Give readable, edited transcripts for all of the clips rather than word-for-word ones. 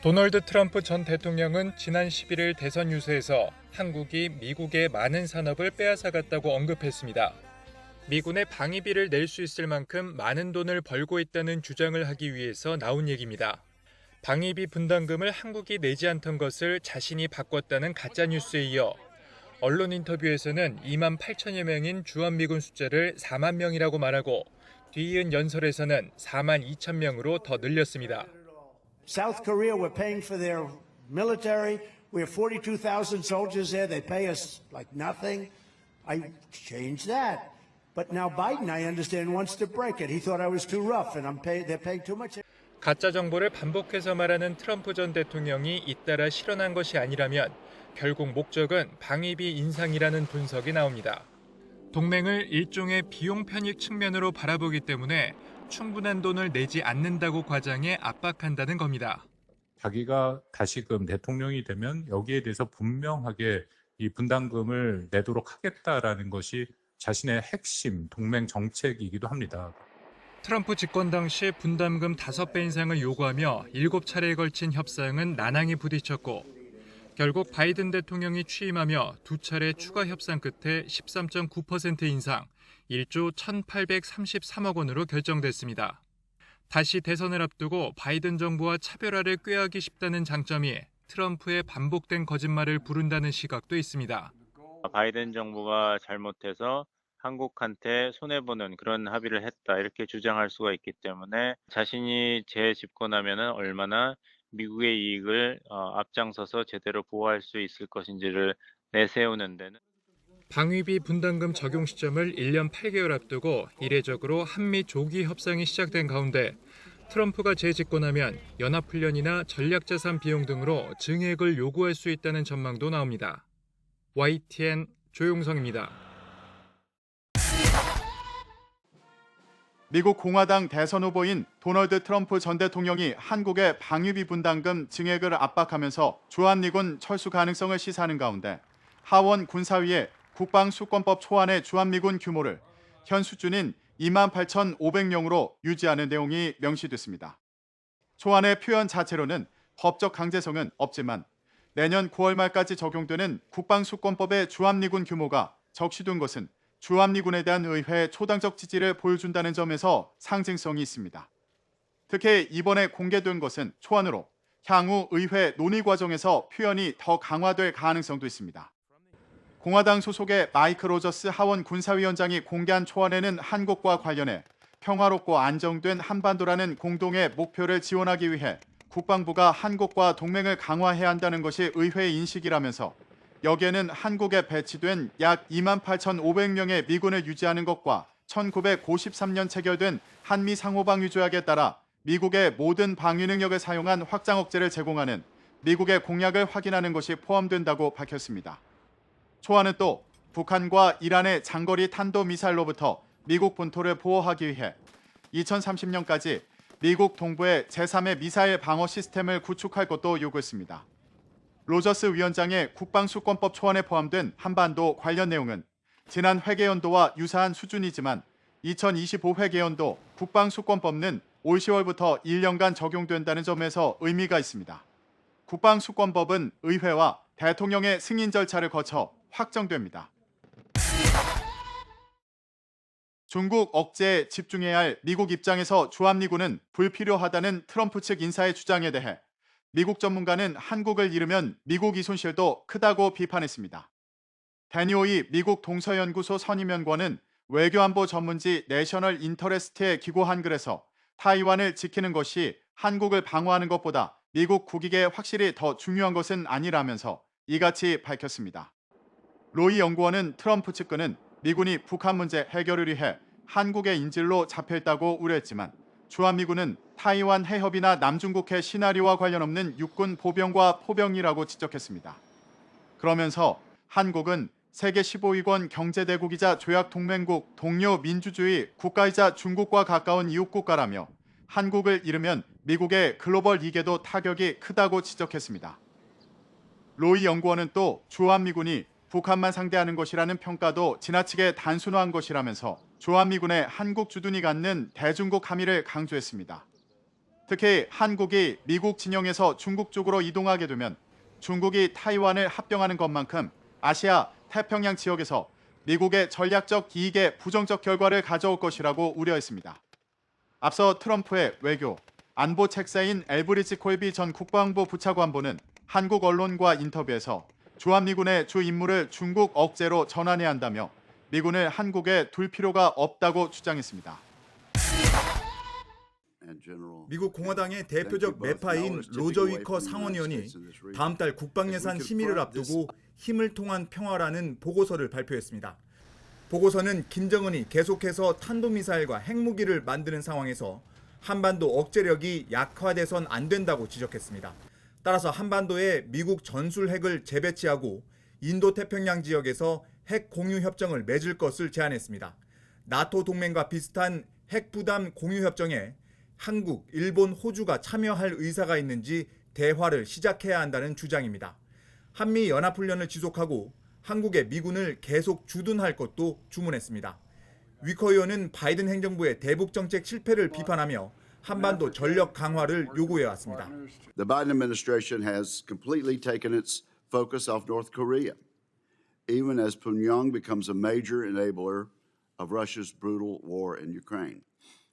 도널드 트럼프 전 대통령은 지난 11일 대선 유세에서 한국이 미국의 많은 산업을 빼앗아갔다고 언급했습니다. 미군의 방위비를 낼 수 있을 만큼 많은 돈을 벌고 있다는 주장을 하기 위해서 나온 얘기입니다. 방위비 분담금을 한국이 내지 않던 것을 자신이 바꿨다는 가짜뉴스에 이어 언론 인터뷰에서는 2만 8천여 명인 주한미군 숫자를 4만 명이라고 말하고 뒤이은 연설에서는 4만 2천 명으로 더 늘렸습니다. South Korea, we're paying for their military. We have 42,000 soldiers there. They pay us like nothing. I changed that. But now Biden, I understand, wants to break it. He thought I was too rough, and they're paying too much. 가짜 정보를 반복해서 말하는 트럼프 전 대통령이 잇따라 실현한 것이 아니라면 결국 목적은 방위비 인상이라는 분석이 나옵니다. 동맹을 일종의 비용 편익 측면으로 바라보기 때문에 충분한 돈을 내지 않는다고 과장해 압박한다는 겁니다. 자기가 다시금 대통령이 되면 여기에 대해서 분명하게 이 분담금을 내도록 하겠다라는 것이 자신의 핵심 동맹 정책이기도 합니다. 트럼프 집권 당시 분담금 5배 인상을 요구하며 7차례에 걸친 협상은 난항에 부딪혔고 결국 바이든 대통령이 취임하며 2차례 추가 협상 끝에 13.9% 인상, 1조 1,833억 원으로 결정됐습니다. 다시 대선을 앞두고 바이든 정부와 차별화를 꾀하기 쉽다는 장점이 트럼프의 반복된 거짓말을 부른다는 시각도 있습니다. 바이든 정부가 잘못해서 한국한테 손해보는 그런 합의를 했다 이렇게 주장할 수가 있기 때문에 자신이 재집권하면 얼마나 미국의 이익을 앞장서서 제대로 보호할 수 있을 것인지를 내세우는 데는 방위비 분담금 적용 시점을 1년 8개월 앞두고 이례적으로 한미 조기 협상이 시작된 가운데 트럼프가 재집권하면 연합훈련이나 전략자산 비용 등으로 증액을 요구할 수 있다는 전망도 나옵니다. YTN 조용성입니다. 미국 공화당 대선 후보인 도널드 트럼프 전 대통령이 한국의 방위비 분담금 증액을 압박하면서 주한미군 철수 가능성을 시사하는 가운데 하원 군사위에 국방수권법 초안의 주한미군 규모를 현 수준인 28,500명으로 유지하는 내용이 명시됐습니다. 초안의 표현 자체로는 법적 강제성은 없지만 내년 9월 말까지 적용되는 국방수권법의 주한미군 규모가 적시된 것은 주한미군에 대한 의회의 초당적 지지를 보여준다는 점에서 상징성이 있습니다. 특히 이번에 공개된 것은 초안으로 향후 의회 논의 과정에서 표현이 더 강화될 가능성도 있습니다. 공화당 소속의 마이크 로저스 하원 군사위원장이 공개한 초안에는 한국과 관련해 평화롭고 안정된 한반도라는 공동의 목표를 지원하기 위해 국방부가 한국과 동맹을 강화해야 한다는 것이 의회의 인식이라면서 여기에는 한국에 배치된 약 28,500명의 미군을 유지하는 것과 1953년 체결된 한미 상호방위 조약에 따라 미국의 모든 방위 능력을 사용한 확장 억제를 제공하는 미국의 공약을 확인하는 것이 포함된다고 밝혔습니다. 초안은 또 북한과 이란의 장거리 탄도미사일로부터 미국 본토를 보호하기 위해 2030년까지 미국 동부에 제3의 미사일 방어 시스템을 구축할 것도 요구했습니다. 로저스 위원장의 국방수권법 초안에 포함된 한반도 관련 내용은 지난 회계연도와 유사한 수준이지만 2025 회계연도 국방수권법은 올 10월부터 1년간 적용된다는 점에서 의미가 있습니다. 국방수권법은 의회와 대통령의 승인 절차를 거쳐 확정됩니다. 중국 억제에 집중해야 할 미국 입장에서 주한미군은 불필요하다는 트럼프 측 인사의 주장에 대해 미국 전문가는 한국을 잃으면 미국 이손실도 크다고 비판했습니다. 데니오이 미국 동서연구소 선임연구원은 외교안보 전문지 내셔널 인터레스트에 기고한 글에서 타이완을 지키는 것이 한국을 방어하는 것보다 미국 국익에 확실히 더 중요한 것은 아니라면서 이같이 밝혔습니다. 로이 연구원은 트럼프 측근은 미군이 북한 문제 해결을 위해 한국의 인질로 잡혀있다고 우려했지만 주한미군은 타이완 해협이나 남중국해 시나리오와 관련 없는 육군 보병과 포병이라고 지적했습니다. 그러면서 한국은 세계 15위권 경제대국이자 조약동맹국 동료 민주주의 국가이자 중국과 가까운 이웃국가라며 한국을 잃으면 미국의 글로벌 이익에도 타격이 크다고 지적했습니다. 로이 연구원은 또 주한미군이 북한만 상대하는 것이라는 평가도 지나치게 단순화한 것이라면서 주한미군의 한국 주둔이 갖는 대중국 함의를 강조했습니다. 특히 한국이 미국 진영에서 중국 쪽으로 이동하게 되면 중국이 타이완을 합병하는 것만큼 아시아 태평양 지역에서 미국의 전략적 이익에 부정적 결과를 가져올 것이라고 우려했습니다. 앞서 트럼프의 외교, 안보 책사인 엘브리지 콜비 전 국방부 부차관보는 한국 언론과 인터뷰에서 주한미군의 주 임무를 중국 억제로 전환해야 한다며 미군을 한국에 둘 필요가 없다고 주장했습니다. 미국 공화당의 대표적 매파인 로저 위커 상원의원이 다음 달 국방예산 심의를 앞두고 힘을 통한 평화라는 보고서를 발표했습니다. 보고서는 김정은이 계속해서 탄도미사일과 핵무기를 만드는 상황에서 한반도 억제력이 약화돼선 안 된다고 지적했습니다. 따라서 한반도에 미국 전술 핵을 재배치하고 인도태평양 지역에서 핵 공유 협정을 맺을 것을 제안했습니다. 나토 동맹과 비슷한 핵 부담 공유 협정에 한국, 일본, 호주가 참여할 의사가 있는지 대화를 시작해야 한다는 주장입니다. 한미 연합훈련을 지속하고 한국의 미군을 계속 주둔할 것도 주문했습니다. 위커 의원은 바이든 행정부의 대북 정책 실패를 비판하며 한반도 전력 강화를 요구해왔습니다. The Biden administration has completely taken its focus off North Korea, even as Pyongyang becomes a major enabler of Russia's brutal war in Ukraine.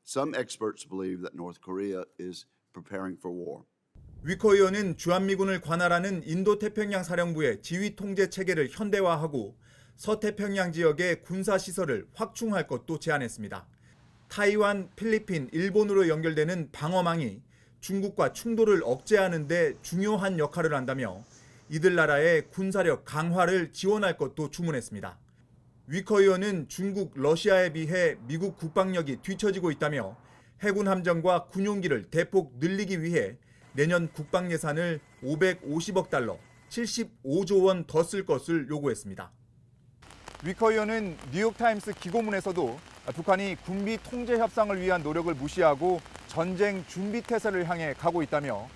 Some experts believe that North Korea is preparing for war. 위커 의원은 주한미군을 관할하는 인도태평양 사령부의 지휘 통제 체계를 현대화하고 서태평양 지역의 군사시설을 확충할 것도 제안했습니다. 타이완, 필리핀, 일본으로 연결되는 방어망이 중국과 충돌을 억제하는 데 중요한 역할을 한다며 이들 나라의 군사력 강화를 지원할 것도 주문했습니다. 위커 의원은 중국, 러시아에 비해 미국 국방력이 뒤처지고 있다며 해군 함정과 군용기를 대폭 늘리기 위해 내년 국방 예산을 550억 달러, 75조 원 더 쓸 것을 요구했습니다. 위커 의원은 뉴욕타임스 기고문에서도 북한이 군비 통제 협상을 위한 노력을 무시하고 전쟁 준비 태세를 향해 가고 있다며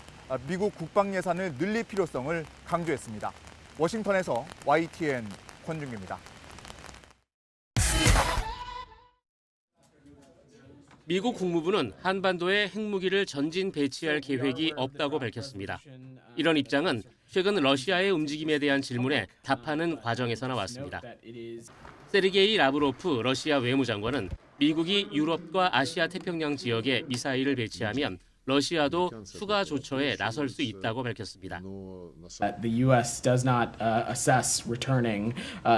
미국 국방 예산을 늘릴 필요성을 강조했습니다. 워싱턴에서 YTN 권준규입니다. 미국 국무부는 한반도에 핵무기를 전진 배치할 계획이 없다고 밝혔습니다. 이런 입장은 최근 러시아의 움직임에 대한 질문에 답하는 과정에서 나왔습니다. 세르게이 라브로프 러시아 외무장관은 미국이 유럽과 아시아 태평양 지역에 미사일을 배치하면 러시아도 추가 조처에 나설 수 있다고 밝혔습니다. The U.S. does not assess returning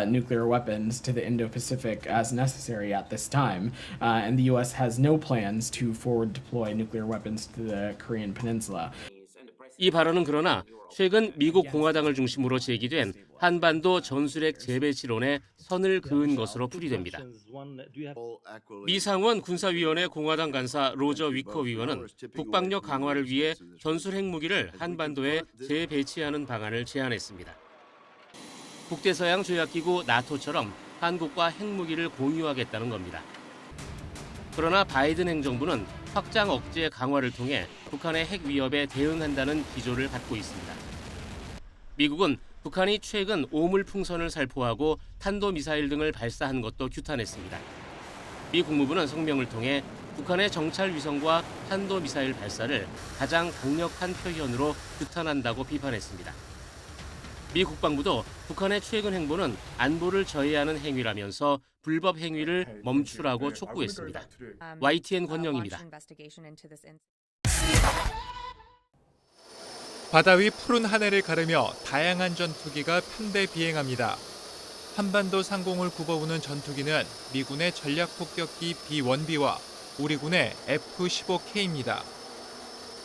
nuclear weapons to the Indo-Pacific as necessary at this time, and the U.S. has no plans to forward deploy nuclear weapons to the Korean Peninsula. 이 발언은 그러나 최근 미국 공화당을 중심으로 제기된 한반도 전술핵 재배치론에 선을 그은 것으로 풀이됩니다. 미 상원 군사위원회 공화당 간사 로저 위커 위원은 국방력 강화를 위해 전술 핵무기를 한반도에 재배치하는 방안을 제안했습니다. 북대서양 조약기구 나토처럼 한국과 핵무기를 공유하겠다는 겁니다. 그러나 바이든 행정부는 확장 억제 강화를 통해 북한의 핵 위협에 대응한다는 기조를 갖고 있습니다. 미국은 북한이 최근 오물풍선을 살포하고 탄도미사일 등을 발사한 것도 규탄했습니다. 미 국무부는 성명을 통해 북한의 정찰 위성과 탄도미사일 발사를 가장 강력한 표현으로 규탄한다고 비판했습니다. 미 국방부도 북한의 최근 행보는 안보를 저해하는 행위라면서 불법 행위를 멈추라고 촉구했습니다. YTN 권영입니다. 바다 위 푸른 하늘을 가르며 다양한 전투기가 편대 비행합니다. 한반도 상공을 굽어오는 전투기는 미군의 전략폭격기 B-1B와 우리군의 F-15K입니다.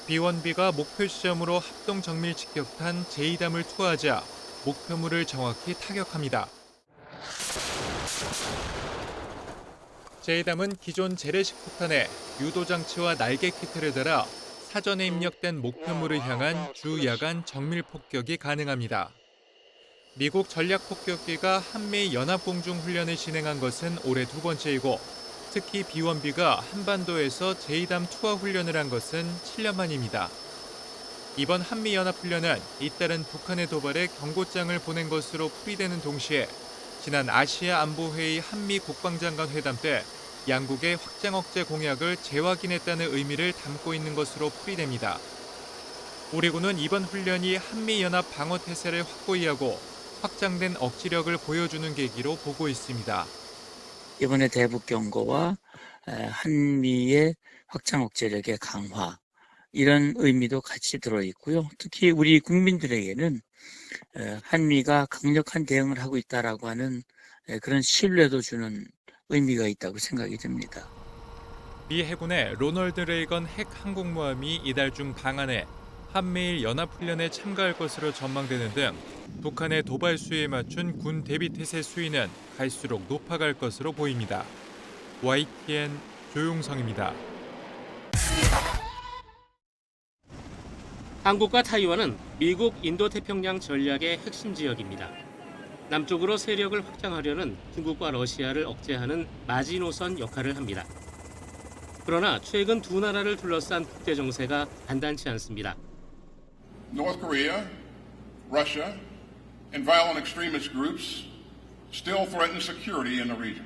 B-1B가 목표 지점으로 합동 정밀 직격탄 제이담을 투하하자 목표물을 정확히 타격합니다. 제이담은 기존 재래식 폭탄에 유도 장치와 날개 키트를 달아 사전에 입력된 목표물을 향한 주야간 정밀 폭격이 가능합니다. 미국 전략 폭격기가 한미 연합공중 훈련을 진행한 것은 올해 두 번째이고 특히 B-1B가 한반도에서 제이담 투하 훈련을 한 것은 7년 만입니다. 이번 한미 연합 훈련은 잇따른 북한의 도발에 경고장을 보낸 것으로 풀이되는 동시에 지난 아시아 안보회의 한미 국방장관 회담 때 양국의 확장 억제 공약을 재확인했다는 의미를 담고 있는 것으로 풀이됩니다. 우리 군은 이번 훈련이 한미연합 방어 태세를 확고히 하고 확장된 억지력을 보여주는 계기로 보고 있습니다. 이번에 대북 경고와 한미의 확장 억제력의 강화, 이런 의미도 같이 들어있고요. 특히 우리 국민들에게는 한미가 강력한 대응을 하고 있다라고 하는 그런 신뢰도 주는 의미가 있다고 생각이 듭니다. 미 해군의 로널드 레이건 핵 항공모함이 이달 중 방한해 한미일 연합훈련에 참가할 것으로 전망되는 등 북한의 도발 수위에 맞춘 군 대비 태세 수위는 갈수록 높아갈 것으로 보입니다. YTN 조용성입니다. 한국과 타이완은 미국 인도태평양 전략의 핵심 지역입니다. 남쪽으로 세력을 확장하려는 중국과 러시아를 억제하는 마지노선 역할을 합니다. 그러나 최근 두 나라를 둘러싼 국제 정세가 간단치 않습니다. North Korea, Russia, and violent extremist groups still threaten security in the region.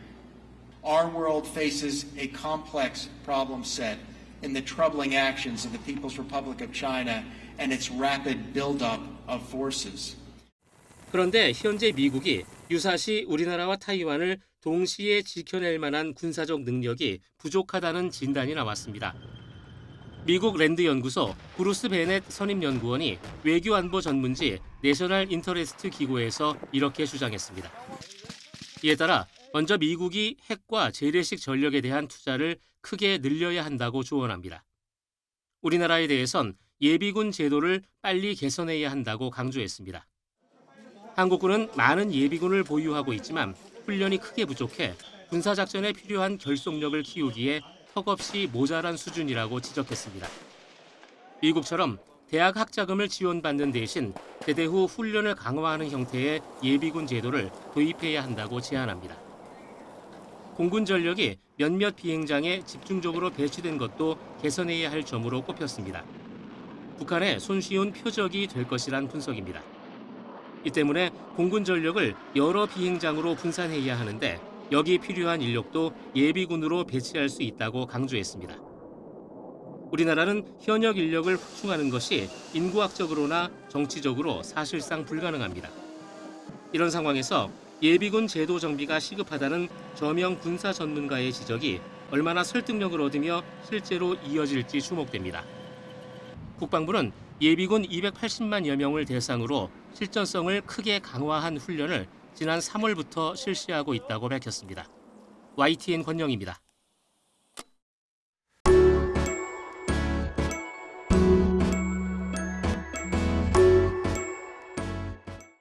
Our world faces a complex problem set in the troubling actions of the People's Republic of China and its rapid buildup of forces. 그런데 현재 미국이 유사시 우리나라와 타이완을 동시에 지켜낼 만한 군사적 능력이 부족하다는 진단이 나왔습니다. 미국 랜드 연구소 브루스 베넷 선임연구원이 외교안보 전문지 내셔널 인터레스트 기고에서 이렇게 주장했습니다. 이에 따라 먼저 미국이 핵과 재래식 전력에 대한 투자를 크게 늘려야 한다고 조언합니다. 우리나라에 대해선 예비군 제도를 빨리 개선해야 한다고 강조했습니다. 한국군은 많은 예비군을 보유하고 있지만 훈련이 크게 부족해 군사작전에 필요한 결속력을 키우기에 턱없이 모자란 수준이라고 지적했습니다. 미국처럼 대학 학자금을 지원받는 대신 제대 후 훈련을 강화하는 형태의 예비군 제도를 도입해야 한다고 제안합니다. 공군 전력이 몇몇 비행장에 집중적으로 배치된 것도 개선해야 할 점으로 꼽혔습니다. 북한의 손쉬운 표적이 될 것이란 분석입니다. 이 때문에 공군 전력을 여러 비행장으로 분산해야 하는데 여기 필요한 인력도 예비군으로 배치할 수 있다고 강조했습니다. 우리나라는 현역 인력을 확충하는 것이 인구학적으로나 정치적으로 사실상 불가능합니다. 이런 상황에서 예비군 제도 정비가 시급하다는 저명 군사 전문가의 지적이 얼마나 설득력을 얻으며 실제로 이어질지 주목됩니다. 국방부는 예비군 280만여 명을 대상으로 실전성을 크게 강화한 훈련을 지난 3월부터 실시하고 있다고 밝혔습니다. YTN 권영입니다.